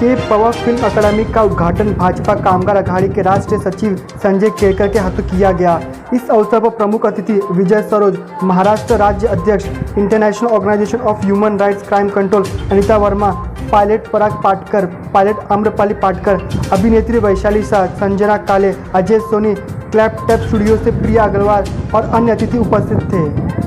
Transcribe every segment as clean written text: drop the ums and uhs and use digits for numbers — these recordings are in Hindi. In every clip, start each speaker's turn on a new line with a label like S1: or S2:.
S1: के पवार फिल्म अकादमी का उद्घाटन भाजपा कामगार अघाड़ी के राष्ट्रीय सचिव संजय केरकर के हाथों किया गया। इस अवसर पर प्रमुख अतिथि विजय सरोज, महाराष्ट्र राज्य अध्यक्ष international organisation of human rights crime control Anita Verma, pilot Parag Patkar, pilot Amrapali Patkar, अभिनेत्री Vaishali Shah, Sanjana Kale, Ajay Soni, clap tap studio से प्रिया अग्रवाल और अन्य अतिथि उपस्थित थे।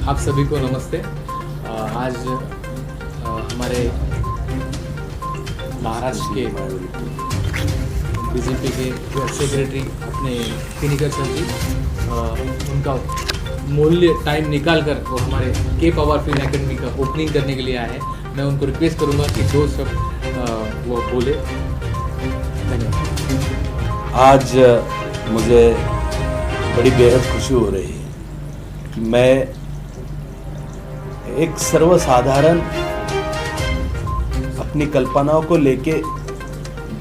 S2: आप सभी को नमस्ते। आज हमारे महाराष्ट्र के बीजेपी के सेक्रेटरी अपने किनीकर सर जी उनका मूल्य टाइम निकाल कर वो हमारे के पवार फिल्म एकेडमी का ओपनिंग करने के लिए आए हैं। मैं उनको रिक्वेस्ट करूंगा कि दो शब्द वो बोले। धन्यवाद।
S3: आज मुझे बड़ी बेहद खुशी हो रही है कि मैं एक सर्वसाधारण अपनी कल्पनाओं को लेके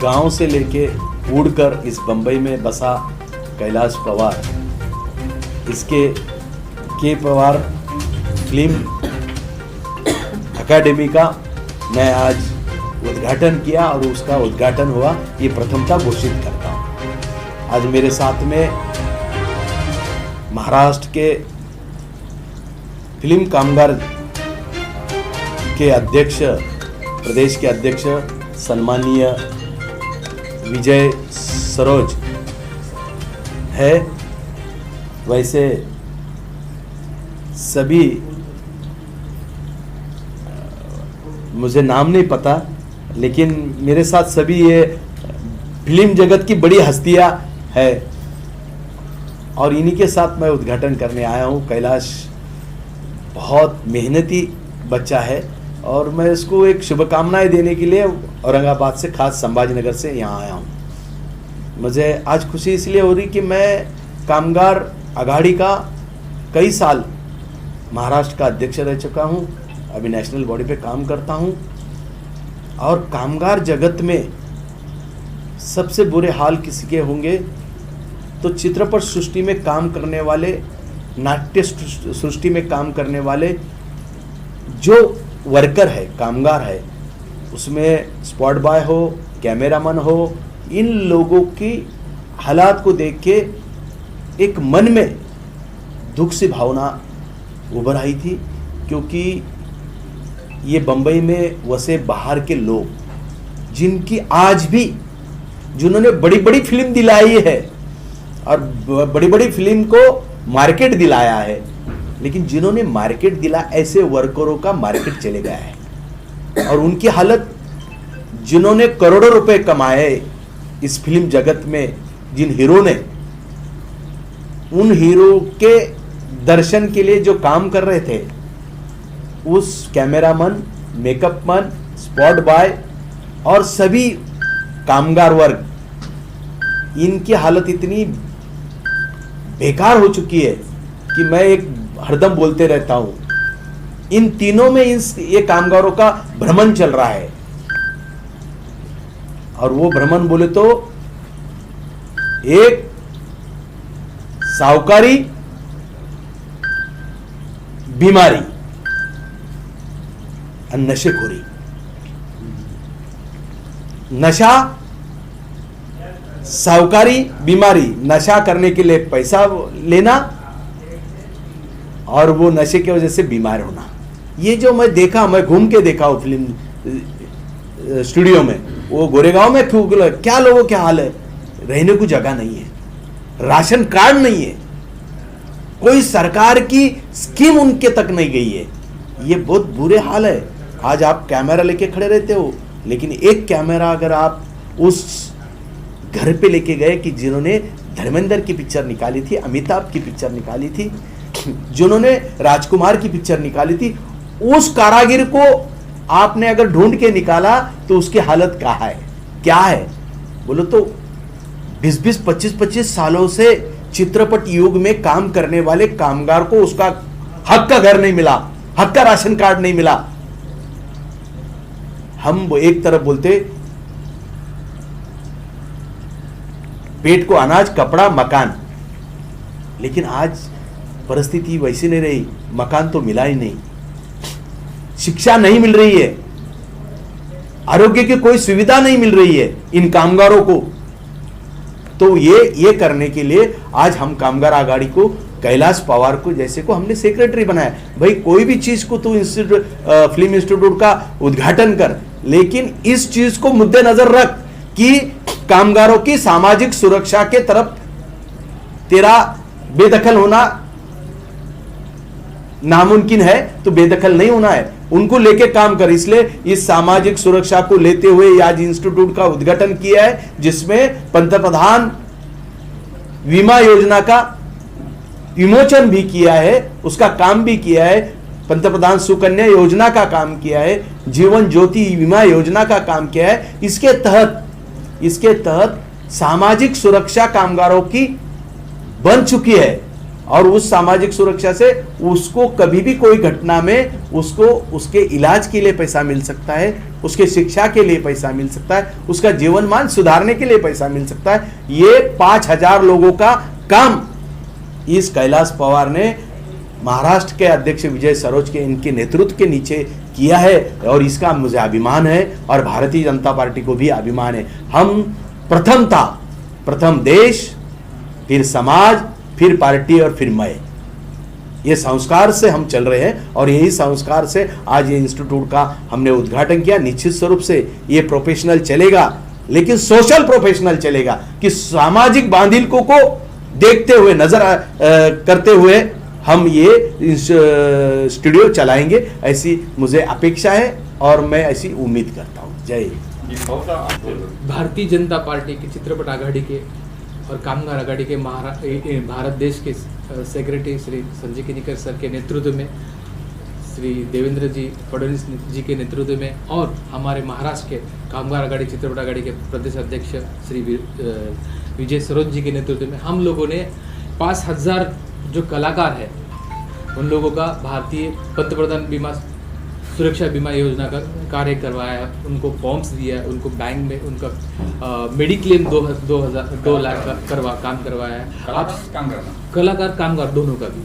S3: गांव से लेके उड़कर इस बम्बई में बसा कैलाश पवार, इसके के पवार फिल्म एकेडमी का मैं आज उद्घाटन किया और उसका उद्घाटन हुआ, ये प्रथमता घोषित करता हूँ। आज मेरे साथ में महाराष्ट्र के फिल्म कामगार के अध्यक्ष, प्रदेश के अध्यक्ष सम्मानीय विजय सरोज है। वैसे सभी मुझे नाम नहीं पता, लेकिन मेरे साथ सभी ये फिल्म जगत की बड़ी हस्तियां है और इन्हीं के साथ मैं उद्घाटन करने आया हूँ। कैलाश बहुत मेहनती बच्चा है और मैं इसको एक शुभकामनाएं देने के लिए औरंगाबाद से, खास संभाजीनगर से यहाँ आया हूँ। मुझे आज खुशी इसलिए हो रही कि मैं कामगार अघाड़ी का कई साल महाराष्ट्र का अध्यक्ष रह चुका हूँ, अभी नेशनल बॉडी पे काम करता हूँ और कामगार जगत में सबसे बुरे हाल किसी के होंगे तो चित्रपट सृष्टि में काम करने वाले, नाट्य सृष्टि में काम करने वाले जो वर्कर है, कामगार है, उसमें स्पॉट बॉय हो, कैमरामैन हो, इन लोगों की हालात को देख के एक मन में दुख सी भावना उभर आई थी, क्योंकि ये बम्बई में वसे बाहर के लोग जिनकी आज भी, जिन्होंने बड़ी बड़ी फिल्म दिलाई है और बड़ी बड़ी फिल्म को मार्केट दिलाया है, लेकिन जिन्होंने मार्केट दिला, ऐसे वर्करों का मार्केट चले गया है और उनकी हालत, जिन्होंने करोड़ों रुपए कमाए इस फिल्म जगत में, जिन हीरो ने, उन हीरो के दर्शन के लिए जो काम कर रहे थे, उस cameraman, makeup man, spot boy और सभी कामगार वर्ग, इनकी हालत इतनी बेकार हो चुकी है कि मैं एक हरदम बोलते रहता हूं, इन तीनों में ये कामगारों का भ्रमण चल रहा है। और वो भ्रमण बोले तो एक साहूकारी, बीमारी और नशेखोरी। नशा, साहूकारी, बीमारी, नशा करने के लिए पैसा लेना और वो नशे की वजह से बीमार होना। ये जो मैं देखा, मैं घूम के देखा वो फिल्म स्टूडियो में, वो गोरेगांव में क्या लोगों के हाल है, रहने को जगह नहीं है, राशन कार्ड नहीं है, कोई सरकार की स्कीम उनके तक नहीं गई है। ये बहुत बुरे हाल है। आज आप कैमरा लेके खड़े रहते हो, लेकिन एक कैमरा अगर आप उस घर पे लेके गए कि जिन्होंने धर्मेंद्र की पिक्चर निकाली थी, अमिताभ की पिक्चर निकाली थी, जिन्होंने राजकुमार की पिक्चर निकाली थी, उस कारागिर को आपने अगर ढूंढ के निकाला तो उसकी हालत क्या है बोलो तो 20-20, 25-25 सालों से चित्रपट युग में काम करने वाले कामगार को उसका हक का घर नहीं मिला, हक का राशन कार्ड नहीं मिला। हम वो एक तरफ बोलते पेट को अनाज, कपड़ा, मकान, लेकिन आज परिस्थिति वैसी नहीं रही। मकान तो मिला ही नहीं, शिक्षा नहीं मिल रही है, आरोग्य की कोई सुविधा नहीं मिल रही है इन कामगारों को। तो ये करने के लिए आज हम कामगार आघाड़ी को, कैलाश पवार को जैसे को हमने सेक्रेटरी बनाया। भाई कोई भी चीज को तू फिल्म इंस्टीट्यूट का उद्घाटन कर, लेकिन इस चीज को मुद्दे नजर रख कि कामगारों की सामाजिक सुरक्षा के तरफ तेरा बेदखल होना नामुमकिन है, तो बेदखल नहीं होना है, उनको लेके काम कर। इसलिए इस सामाजिक सुरक्षा को लेते हुए आज इंस्टीट्यूट का उद्घाटन किया है, जिसमें पंतप्रधान बीमा योजना का विमोचन भी किया है, उसका काम भी किया है, पंतप्रधान सुकन्या योजना का काम किया है, जीवन ज्योति बीमा योजना का काम किया है। इसके तहत सामाजिक सुरक्षा कामगारों की बन चुकी है, और उस सामाजिक सुरक्षा से उसको कभी भी कोई घटना में उसको उसके इलाज के लिए पैसा मिल सकता है, उसके शिक्षा के लिए पैसा मिल सकता है, उसका जीवन मान सुधारने के लिए पैसा मिल सकता है। ये 5000 लोगों का काम इस कैलाश पवार ने महाराष्ट्र के अध्यक्ष विजय सरोज के इनके नेतृत्व के नीचे किया है, और इसका मुझे अभिमान है और भारतीय जनता पार्टी को भी अभिमान है। हम प्रथम देश, फिर समाज, फिर पार्टी और फिर मैं, ये संस्कार से हम चल रहे हैं, और यही संस्कार से आज ये इंस्टीट्यूट का हमने उद्घाटन किया। निश्चित स्वरूप से ये प्रोफेशनल चलेगा, लेकिन सोशल प्रोफेशनल चलेगा, कि सामाजिक बांधिलकों को देखते हुए, करते हुए हम ये स्टूडियो चलाएंगे, ऐसी मुझे अपेक्षा है और मैं ऐसी उम्मीद करता हूँ। जय हिंद।
S2: भारतीय जनता पार्टी की चित्रपट आघाड़ी के और कामगार आघाड़ी के भारत देश के सेक्रेटरी श्री संजय किनीकर सर के नेतृत्व में, श्री देवेंद्र जी फडणवीस जी के नेतृत्व में, और हमारे महाराष्ट्र के कामगार आघाड़ी चित्रपट आघाड़ी के प्रदेश अध्यक्ष श्री विजय सरोज जी के नेतृत्व में हम लोगों ने 5000 जो कलाकार है उन लोगों का भारतीय पंतप्रधान सुरक्षा बीमा योजना का कार्य करवाया है, उनको फॉर्म्स दिया है, उनको बैंक में उनका मेडिक्लेम 2 लाख का काम करवाया है। आप कलाकार कामगार दोनों का भी,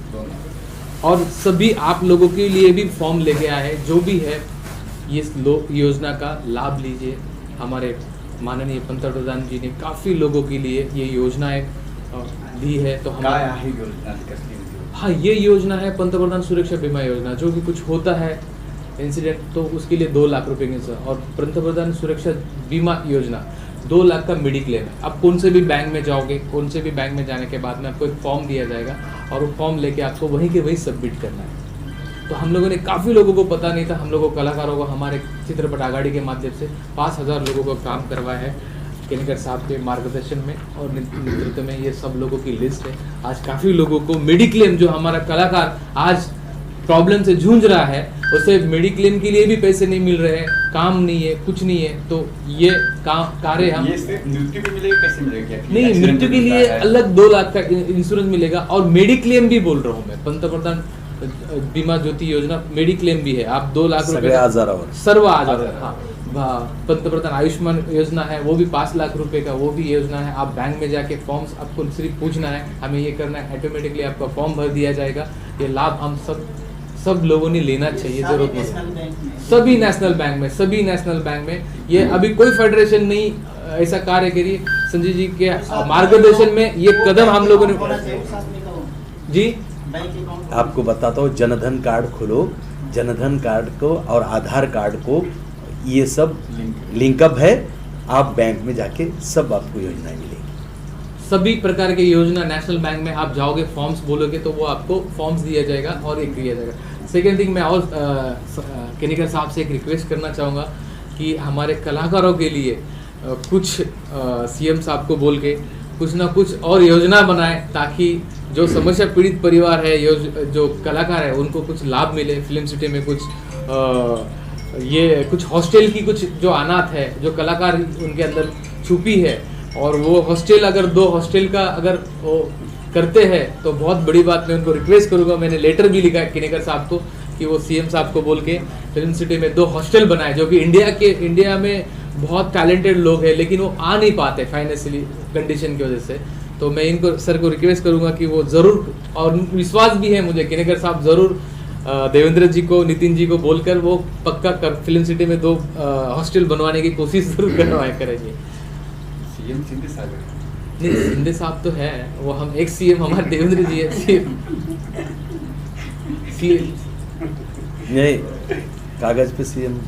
S2: और सभी आप लोगों के लिए भी फॉर्म लेके आए हैं। जो भी है ये योजना का लाभ लीजिए। हमारे माननीय पंतप्रधान जी ने काफ़ी लोगों के लिए ये योजनाएं दी है। तो हम हाँ, ये योजना है पंतप्रधान सुरक्षा बीमा योजना। जो भी कुछ होता है इंसिडेंट, तो उसके लिए 2 लाख रुपए के, और पंतप्रधान सुरक्षा बीमा योजना 2 लाख का मेडिक्लेम है। आप कौन से भी बैंक में जाओगे, कौन से भी बैंक में जाने के बाद में आपको एक फॉर्म दिया जाएगा, और वो फॉर्म लेके आपको वहीं के वहीं सबमिट करना है। तो हम लोगों ने, काफ़ी लोगों को पता नहीं था, हम लोगों कलाकारों को हमारे चित्रपट आघाड़ी के माध्यम से 5000 लोगों को काम करवाया है किनीकर साहब के मार्गदर्शन में और नेतृत्व में। ये सब लोगों की लिस्ट है। आज काफ़ी लोगों को मेडिक्लेम, जो हमारा कलाकार आज प्रॉब्लम से जूझ रहा है, उसे मेडिक्लेम के लिए भी पैसे नहीं मिल रहे हैं, काम नहीं है, कुछ नहीं है। तो ये कार्य हम,
S4: ये सिर्फ मृत्यु के मिलेगा, कैसे मिलेगा?
S2: नहीं, मृत्यु के लिए अलग 2 लाख का इंश्योरेंस मिलेगा, और मेडिक्लेम भी बोल रहा हूँ मैं, पंतप्रधान बीमा ज्योति योजना मेडिक्लेम भी है। आप 2 लाख रुपए सर्व आजार, हाँ, पंतप्रधान आयुष्मान योजना है, वो भी 5 लाख रुपए का, वो भी योजना है। आप बैंक में जाके फॉर्म्स, आपको सिर्फ पूछना है हमें ये करना है, ऑटोमेटिकली आपका फॉर्म भर दिया जाएगा। ये लाभ हम सब लोगों ने लेना चाहिए, जरूरत। सभी नेशनल बैंक में ये अभी कोई फेडरेशन नहीं ऐसा कार्य करिए। संजय जी के मार्गदर्शन में ये कदम हम लोगों ने, जी
S3: आपको बताता हूँ, जनधन कार्ड खोलो, जनधन कार्ड को और आधार कार्ड को ये सब लिंकअप है। आप बैंक में जाके सब आपको योजनाएं मिलेगी।
S2: सभी प्रकार के योजना नेशनल बैंक में आप जाओगे, फॉर्म्स बोलोगे तो वो आपको फॉर्म्स दिया जाएगा और एक दिया जाएगा। सेकेंड थिंग, मैं और केनिकर साहब से एक रिक्वेस्ट करना चाहूँगा कि हमारे कलाकारों के लिए कुछ सीएम साहब को बोल के कुछ ना कुछ और योजना बनाए, ताकि जो समस्या पीड़ित परिवार है, जो कलाकार है, उनको कुछ लाभ मिले। फिल्म सिटी में कुछ ये कुछ हॉस्टल की कुछ जो अनाथ है, जो कलाकार उनके अंदर छुपी है, और वो हॉस्टल अगर 2 हॉस्टल का अगर वो करते हैं तो बहुत बड़ी बात। मैं उनको रिक्वेस्ट करूँगा, मैंने लेटर भी लिखा है केनिकर साहब को कि वो सीएम साहब को बोल के फिल्म सिटी में 2 हॉस्टल बनाए, जो कि इंडिया में बहुत टैलेंटेड लोग हैं लेकिन वो आ नहीं पाते फाइनेंशियली कंडीशन की वजह से। तो मैं इनको सर को रिक्वेस्ट करूँगा कि वो ज़रूर, और विश्वास भी है मुझे, केनिकर साहब ज़रूर देवेंद्र जी को, नितिन जी को बोलकर वो पक्का फिल्म सिटी में 2 हॉस्टल बनवाने की कोशिश जरूर करवाया करेंगे।
S4: सीएम शिंदे साहब
S2: नहीं, शिंदे साहब तो है, वो हम एक सीएम हमारे देवेंद्र जी है सीएम
S3: नहीं, कागज पे सीएम।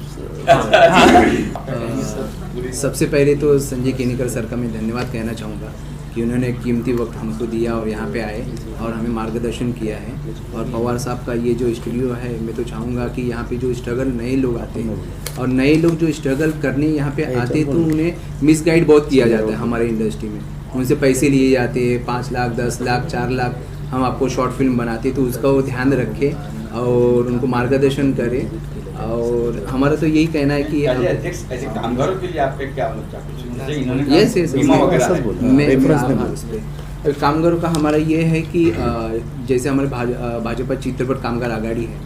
S5: सबसे पहले तो संजय केनिकर सर का मैं धन्यवाद कहना चाहूँगा कि उन्होंने कीमती वक्त हमको दिया और यहाँ पे आए और हमें मार्गदर्शन किया है। और पवार साहब का ये जो स्टूडियो है, मैं तो चाहूँगा कि यहाँ पे जो स्ट्रगल नए लोग आते हैं और नए लोग जो स्ट्रगल करने यहाँ पे आते हैं, तो उन्हें मिसगाइड बहुत किया जाता है हमारे इंडस्ट्री में। उनसे पैसे लिए जाते हैं, 5 लाख 10 लाख 4 लाख, हम आपको शॉर्ट फिल्म बनाते हैं, तो उसका वो ध्यान रखें और उनको मार्गदर्शन करें। और हमारा तो यही कहना है कि
S4: अध्यक्ष ऐसे कामगारों के लिए आपके क्या मतलब जैसे इन्होंने
S5: यस
S4: बीमा वगैरह
S5: कामगारों का हमारा ये है कि जैसे हमारे भाजपा चित्रपट कामगार आघाड़ी है,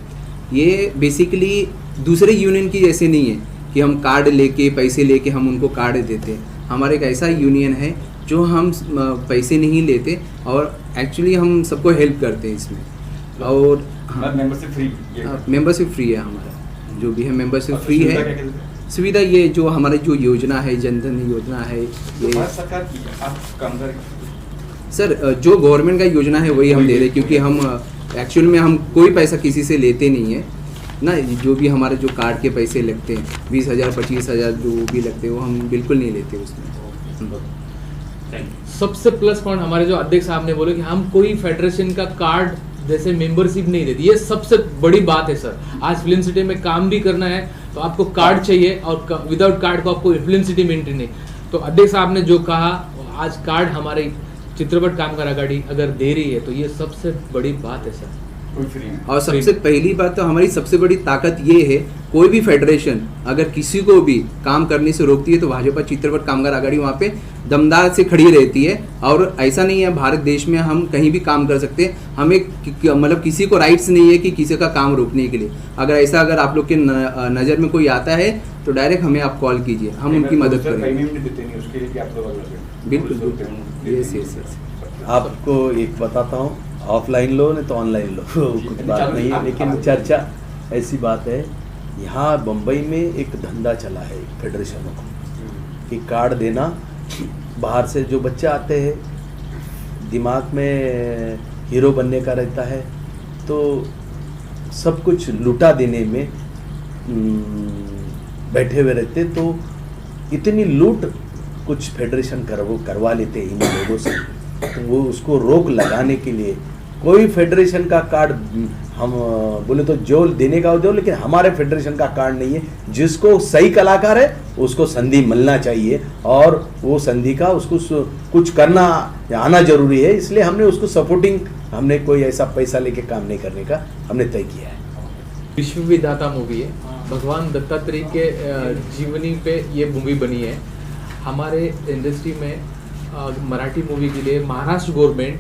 S5: ये बेसिकली दूसरे यूनियन की जैसे नहीं है कि हम कार्ड लेके पैसे लेके हम उनको कार्ड देते हैं। हमारा एक ऐसा यूनियन है जो हम पैसे नहीं लेते और एक्चुअली हम सबको हेल्प करते हैं इसमें। और
S4: मेंबरशिप फ्री,
S5: मेंबरशिप फ्री है हमारा, जो भी है मेंबरशिप फ्री
S4: सुविधा
S5: है।
S4: क्या
S5: सुविधा ये जो हमारी जो योजना है, जनधन योजना है, ये
S4: भारत सरकार की आप कामगार
S5: सर जो गवर्नमेंट का योजना है वही हम दे रहे हैं, क्योंकि हम एक्चुअल में हम कोई पैसा किसी से लेते नहीं है ना। जो भी हमारे जो कार्ड के पैसे लगते हैं 20,000 25,000 जो भी लगते हैं, वो हम बिल्कुल नहीं लेते उसमें।
S2: सबसे प्लस पॉइंट हमारे जो अध्यक्ष साहब ने बोले कि हम कोई फेडरेशन का कार्ड जैसे मेंबरशिप नहीं देती, ये सबसे बड़ी बात है सर। आज फिल्म सिटी में काम भी करना है तो आपको कार्ड चाहिए, और विदाउट कार्ड को आपको फिल्म सिटी में एंट्री नहीं। तो अध्यक्ष साहब ने जो कहा, आज कार्ड हमारे चित्रपट कामगार आघाड़ी अगर दे रही है तो ये सबसे बड़ी बात है सर।
S5: और सबसे पहली बात तो हमारी सबसे बड़ी ताकत ये है, कोई भी फेडरेशन अगर किसी को भी काम करने से रोकती है तो भाजपा चित्रपट कामगार आघाड़ी वहाँ पे दमदार से खड़ी रहती है। और ऐसा नहीं है भारत देश में हम कहीं भी काम कर सकते हैं, हमें मतलब किसी को राइट्स नहीं है कि किसी का काम रोकने के लिए। अगर आप लोग के नज़र में कोई आता है तो डायरेक्ट हमें आप कॉल कीजिए, हम उनकी मदद करेंगे। बिल्कुल, यस।
S3: आपको एक बताता हूँ, ऑफलाइन लो नहीं तो ऑनलाइन लो कुछ बात नहीं है, लेकिन चर्चा ऐसी बात है। यहाँ बम्बई में एक धंधा चला है फेडरेशनों को कि कार्ड देना, बाहर से जो बच्चे आते हैं दिमाग में हीरो बनने का रहता है, तो सब कुछ लुटा देने में बैठे हुए रहते, तो इतनी लूट कुछ फेडरेशन करवा लेते हैं इन लोगों से। तो वो उसको रोक लगाने के लिए कोई फेडरेशन का कार्ड, हम बोले तो जो देने का दो, लेकिन हमारे फेडरेशन का कार्ड नहीं है। जिसको सही कलाकार है उसको संधि मिलना चाहिए, और वो संधि का उसको कुछ करना आना जरूरी है। इसलिए हमने उसको सपोर्टिंग, हमने कोई ऐसा पैसा लेके काम नहीं करने का हमने तय किया है।
S2: विश्व विधाता मूवी है, भगवान दत्तात्रेय के जीवनी पे ये मूवी बनी है। हमारे इंडस्ट्री में मराठी मूवी के लिए महाराष्ट्र गवर्नमेंट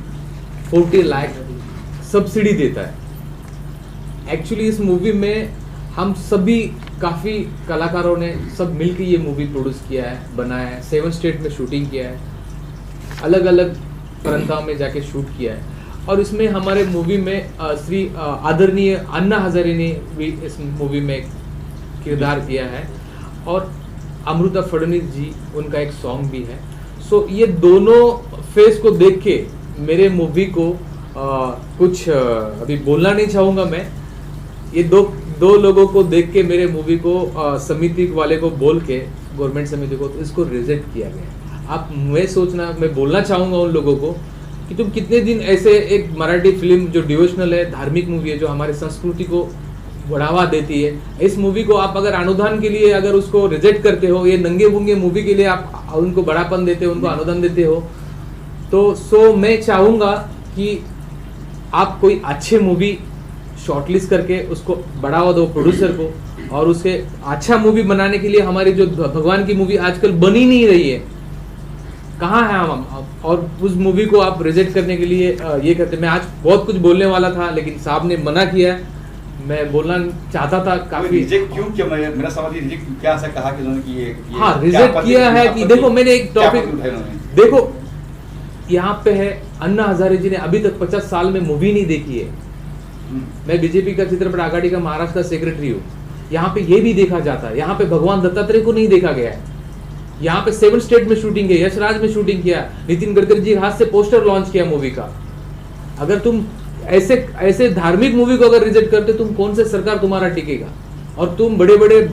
S2: 40 लाख सब्सिडी देता है। एक्चुअली इस मूवी में हम सभी काफ़ी कलाकारों ने सब मिलकर ये मूवी प्रोड्यूस किया है, बनाया है। 7 स्टेट में शूटिंग किया है, अलग अलग प्रांतों में जाके शूट किया है। और इसमें हमारे मूवी में श्री आदरणीय अन्ना हजारे ने भी इस मूवी में किरदार किया है, और अमृता फडणवीस जी, उनका एक सॉन्ग भी है। सो ये दोनों फेस को देख के मेरे मूवी को कुछ अभी बोलना नहीं चाहूँगा मैं। ये दो लोगों को देख के मेरे मूवी को समिति वाले को बोल के, गवर्नमेंट समिति को, तो इसको रिजेक्ट किया गया। आप मैं बोलना चाहूँगा उन लोगों को कि तुम कितने दिन ऐसे एक मराठी फिल्म जो डिवोशनल है, धार्मिक मूवी है, जो हमारे संस्कृति को बढ़ावा देती है, इस मूवी को आप अगर अनुदान के लिए अगर उसको रिजेक्ट करते हो, ये नंगे बुंगे मूवी के लिए आप उनको बड़ापन देते हो, उनको अनुदान देते हो, तो मैं चाहूँगा कि आप कोई अच्छे मूवी शॉर्टलिस्ट करके उसको बढ़ावा दो प्रोड्यूसर को, और उसके अच्छा मूवी बनाने के लिए हमारी जो भगवान की मूवी आजकल बनी नहीं रही है, कहाँ है हम, और उस मूवी को आप रिजेक्ट करने के लिए ये करते। मैं आज बहुत कुछ बोलने वाला था लेकिन साहब ने मना किया। मैं बोलना चाहता था काफी।
S4: रिजेक्ट क्यों किया? मेरा सवाल ये रिजेक्ट क्या ऐसा कहा कि उन्होंने कि ये
S2: हाँ रिजेक्ट किया है कि देखो मैंने एक टॉपिक देखो यहाँ पे है, अन्ना हजारे जी ने अभी तक 50 साल में मूवी नहीं देखी है। मैं बीजेपी का चित्रपट आघाड़ी का महाराष्ट्र का सेक्रेटरी हूँ। यहाँ पे ये भी देखा जाता है, यहाँ पे भगवान दत्तात्रेय को नहीं देखा गया है। यहाँ पे 7 स्टेट में शूटिंग है, यशराज में शूटिंग किया, नितिन गडकरी जी हाथ से पोस्टर लॉन्च किया मूवी का। अगर तुम ऐसे धार्मिक मूवी को अगर रिजेक्ट करते, तुम कौन से सरकार तुम्हारा टिकेगा? और तुम बड़े बड़े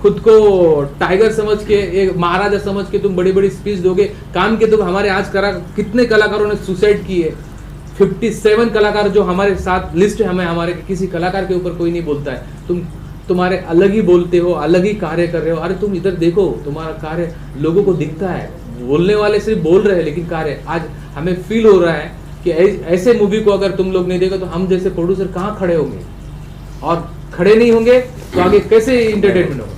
S2: खुद को टाइगर समझ के, एक महाराजा समझ के तुम बड़ी बड़ी स्पीच दोगे। काम के तुम हमारे आज कितने कलाकारों ने सुसाइड की है? 57 कलाकार जो हमारे साथ लिस्ट है, हमारे किसी कलाकार के ऊपर कोई नहीं बोलता है। तुम्हारे अलग ही बोलते हो, अलग ही कार्य कर रहे हो। अरे तुम इधर देखो, तुम्हारा कार्य लोगों को दिखता है, बोलने वाले सिर्फ बोल रहे हैं लेकिन कार्य आज हमें फील हो रहा है कि ऐसे मूवी को अगर तुम लोग नहीं देखो तो हम जैसे प्रोड्यूसर कहाँ खड़े होंगे, और खड़े नहीं होंगे तो आगे कैसे इंटरटेनमेंट होगा?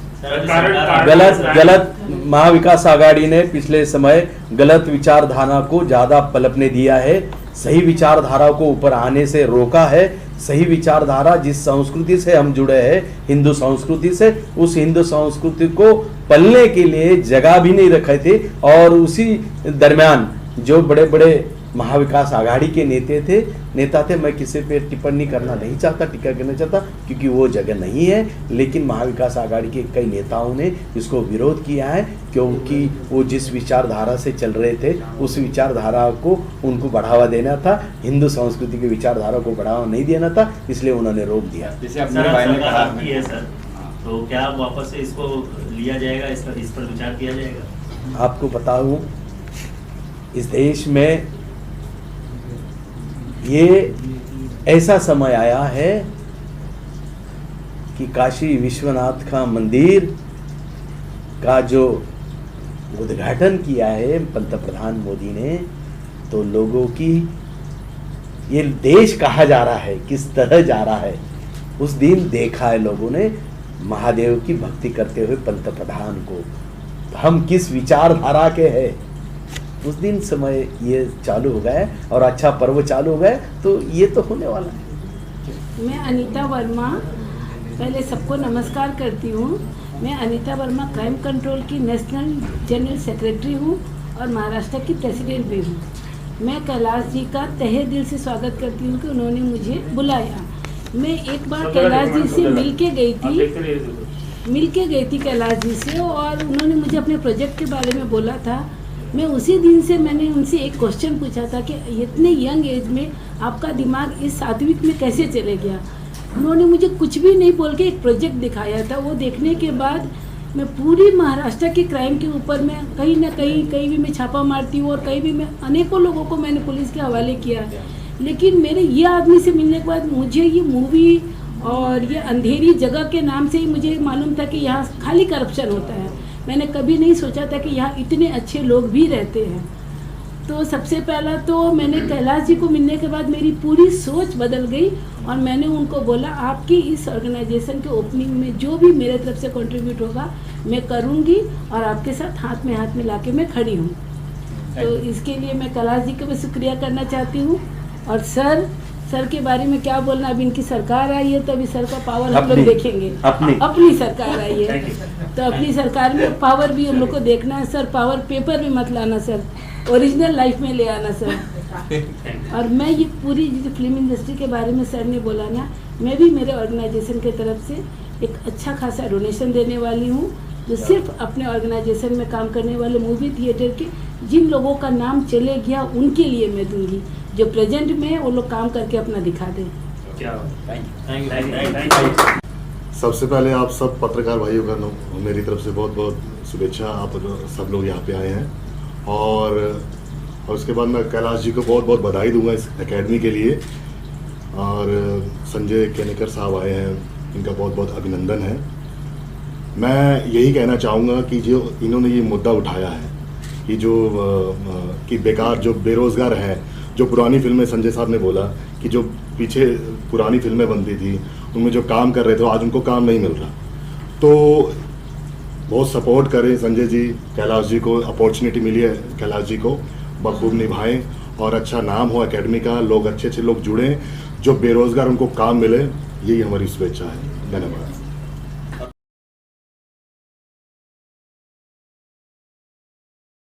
S3: गलत महाविकास आघाड़ी ने पिछले समय गलत विचारधारा को ज्यादा पलपने दिया है, सही विचारधारा को ऊपर आने से रोका है। सही विचारधारा जिस संस्कृति से हम जुड़े हैं, हिंदू संस्कृति से, उस हिंदू संस्कृति को पलने के लिए जगह भी नहीं रखे थे। और उसी दरमियान जो बड़े बड़े महाविकास आघाड़ी के नेता थे, मैं किसी पे टिप्पणी करना नहीं चाहता, टीका करना चाहता, क्योंकि वो जगह नहीं है। लेकिन महाविकास आघाड़ी के कई नेताओं ने इसको विरोध किया है, क्योंकि वो जिस विचारधारा से चल रहे थे उस विचारधारा को उनको बढ़ावा देना था, हिंदू संस्कृति की विचारधारा को बढ़ावा नहीं देना था, इसलिए उन्होंने रोक दिया।
S4: जैसे अपने भाई ने कहा
S6: है सर, तो क्या वापस से इसको लिया जाएगा, इस पर विचार किया जाएगा?
S3: आपको बताऊं, इस देश में ये ऐसा समय आया है कि काशी विश्वनाथ का मंदिर का जो उद्घाटन किया है पंतप्रधान मोदी ने, तो लोगों की ये देश कहाँ जा रहा है, किस तरह जा रहा है, उस दिन देखा है लोगों ने महादेव की भक्ति करते हुए पंतप्रधान को। तो हम किस विचारधारा के हैं, उस दिन समय ये चालू हो गया और अच्छा पर्व चालू हो गया, तो ये तो होने वाला है।
S7: मैं अनीता वर्मा, पहले सबको नमस्कार करती हूँ। मैं अनीता वर्मा क्राइम कंट्रोल की नेशनल जनरल सेक्रेटरी हूँ और महाराष्ट्र की प्रेसिडेंट भी हूँ। मैं कैलाश जी का तहे दिल से स्वागत करती हूँ कि उन्होंने मुझे बुलाया। मैं एक बार कैलाश जी से मिल के गई थी कैलाश जी से, और उन्होंने मुझे अपने प्रोजेक्ट के बारे में बोला था। मैं उसी दिन से मैंने उनसे एक क्वेश्चन पूछा था कि इतने यंग एज में आपका दिमाग इस सात्विक में कैसे चले गया। उन्होंने मुझे कुछ भी नहीं बोल के एक प्रोजेक्ट दिखाया था। वो देखने के बाद मैं पूरी महाराष्ट्र के क्राइम के ऊपर मैं कहीं ना कहीं भी मैं छापा मारती हूँ, और कहीं भी मैं अनेकों लोगों को मैंने पुलिस के हवाले किया। लेकिन मेरे ये आदमी से मिलने के बाद मुझे ये मूवी और ये अंधेरी जगह के नाम से ही मुझे मालूम था कि यहाँ खाली करप्शन होता है। मैंने कभी नहीं सोचा था कि यहाँ इतने अच्छे लोग भी रहते हैं। तो सबसे पहला तो मैंने कैलाश जी को मिलने के बाद मेरी पूरी सोच बदल गई, और मैंने उनको बोला आपकी इस ऑर्गेनाइजेशन के ओपनिंग में जो भी मेरे तरफ से कंट्रीब्यूट होगा मैं करूँगी, और आपके साथ हाथ में मिला के मैं खड़ी हूँ। तो इसके लिए मैं कैलाश जी का भी शुक्रिया करना चाहती हूँ। और सर के बारे में क्या बोलना, अब इनकी सरकार आई है तो अभी सर का पावर हम लोग देखेंगे। अपनी सरकार आई है तो अपनी सरकार में पावर भी हम लोग को देखना है। सर पावर पेपर में मत लाना सर, ओरिजिनल लाइफ में ले आना सर। और मैं ये पूरी फिल्म इंडस्ट्री के बारे में सर ने बोला ना, मैं भी मेरे ऑर्गेनाइजेशन की तरफ से एक अच्छा खासा डोनेशन देने वाली हूँ, जो सिर्फ अपने ऑर्गेनाइजेशन में काम करने वाले मूवी थिएटर के जिन लोगों का नाम चले गया उनके लिए मैं दूंगी। जो प्रेजेंट में है वो लोग काम करके अपना दिखा दें।
S8: सबसे पहले आप सब पत्रकार भाइयों का मेरी तरफ से बहुत बहुत शुभेच्छा। आप सब लोग यहाँ पे आए हैं, और उसके बाद मैं कैलाश जी को बहुत बहुत बधाई दूंगा इस एकेडमी के लिए। और संजय केनेकर साहब आए हैं, इनका बहुत बहुत अभिनंदन है। मैं यही कहना चाहूँगा कि जो इन्होंने ये मुद्दा उठाया है कि जो कि बेकार जो बेरोज़गार हैं, जो पुरानी फिल्में, संजय साहब ने बोला कि जो पीछे पुरानी फिल्में बनती थी उनमें जो काम कर रहे थे आज उनको काम नहीं मिल रहा, तो बहुत सपोर्ट करें संजय जी, कैलाश जी को अपॉर्चुनिटी मिली है, कैलाश जी को बखूब निभाएं और अच्छा नाम हो एकेडमी का, लोग अच्छे लोग जुड़ें, जो बेरोज़गार उनको काम मिले, यही हमारी शुभेच्छा है। धन्यवाद।